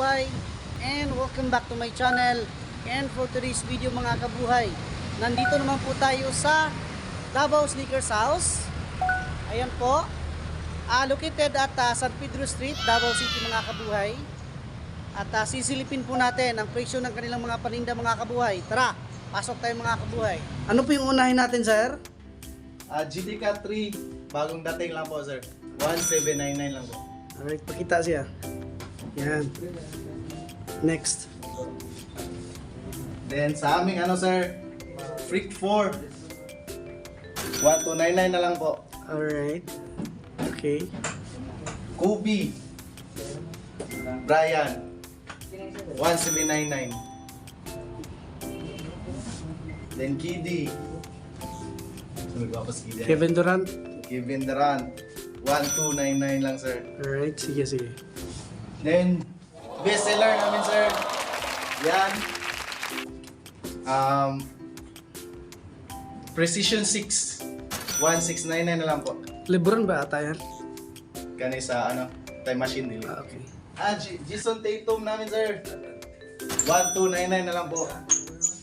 kabuhay, and welcome back to my channel. And for today's video mga kabuhay, nandito naman po tayo sa Davao Sneakers House. Ayan po, located at San Pedro Street, Davao City mga kabuhay. At sisilipin po natin ang presyo ng kanilang mga paninda mga kabuhay. Tara, pasok tayo mga kabuhay. Ano po yung unahin natin, sir? GDK 3, bagong dating lang po sir. 1799 lang po. Alright, pakita siya. Yan. Next. Then sa aming ano sir, Freak 4. 1299 na lang po. Alright. Okay. Kobe. Brian. 1799. Then Kiddy. Kevin Durant. Kevin Durant. 1299 lang sir. Alright, sige, sige. Then bestseller namin sir. Yan. Precision 6. 1699 na lang po. Lebron ba ata yan? Kani sa ano, time machine nila. Okay. Jason Tatum namin sir. 1299 na lang po.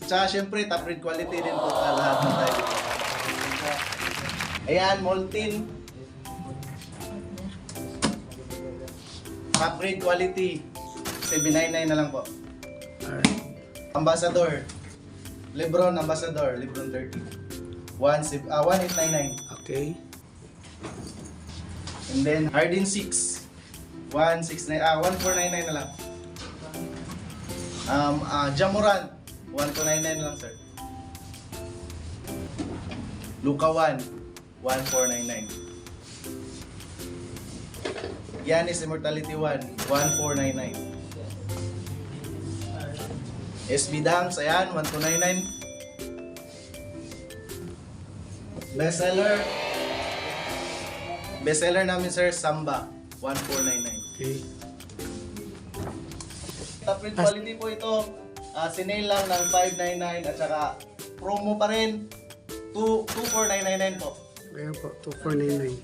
Tsaka syempre top grade quality din po sa lahat ng tayo. Ayan, Molten. Top grade quality. 799 na lang po. Alright. Ambassador. Lebron Ambassador, Lebron 30. 1899. Okay. And then Harden 6. 1499 na lang. Jamorant 1299 na lang sir. Luka 1 1499. Giannis Immortality 1 1499. SB Dunks, ayan, 1299. Bestseller namin sir, Samba, 1499. Okay. Top rate quality po ito, sinail lang ng 599 at saka promo pa rin, 24999 po. Ayan po, 2499.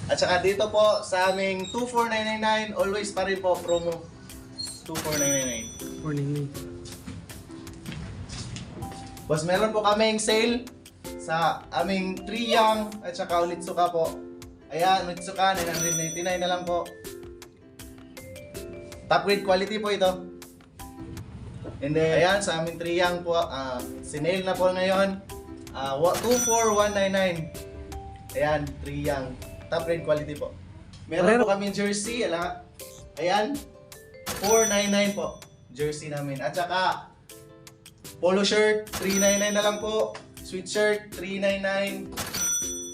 At saka dito po sa aming 24999, always pa rin po promo, 24999. 499. Boss, meron po kaming sale sa aming Triyang at saka Onitsuka po. Ayan, Onitsuka, 999 na lang po. Top grade quality po ito. And then, ayan, sa aming Triyang po, sinale na po ngayon. 24199. Ayan, Triyang. Top grade quality po. Meron po kaming jersey, ayan, 499 po. Jersey namin. At saka, polo shirt, 399 na lang po. Sweatshirt, 399.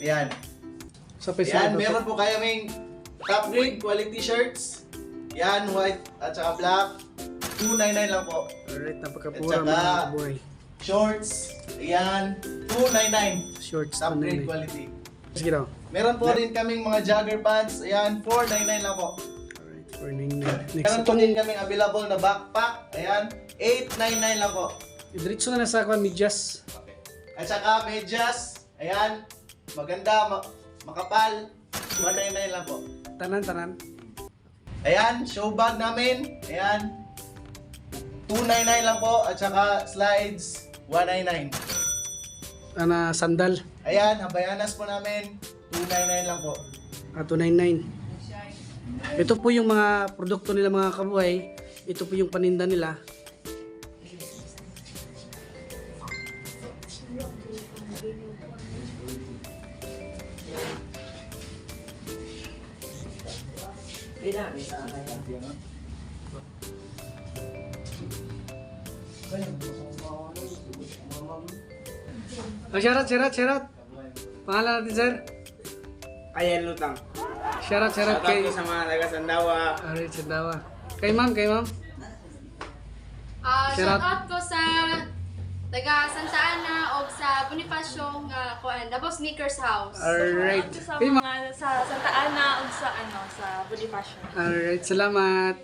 Ayan. Sa peso Ayan, na meron po kaming top grade quality shirts. Yan, white at saka black. 299 lang po. Alright, At napakapura saka, mga kabuhay. Shorts, ayan, 299. Shorts, Top grade 299. quality. Sige daw. Meron po rin kaming mga jogger pants. Ayan, 499 lang po. Alright, 499. Next, Meron po din kaming available na backpack. Ayan, 899 lang po. diretso na sa akin, medyas. At saka medyas, ayan, maganda, makapal, 199 lang po. Tanan. Ayan, show bag namin, ayan, 299 lang po, at saka slides, 199. Sandal. Ayan, habayanas po namin, 299 lang po. 299. Ito po yung mga produkto nila mga kabuhay. Ito po yung paninda nila. Shoutout. Pangalan natin, sir? Ayan lutang. Shoutout Shoutout kay... ko sa mga taga Sandawa. Alright, Sandawa. Kay ma'am. Shout out ko sa taga Santa Ana o sa Bonifacio nga kuan Davao Sneakers House. Alright. Sa Kay ma'am. mga sa Santa Ana o sa sa Bonifacio. Alright, salamat.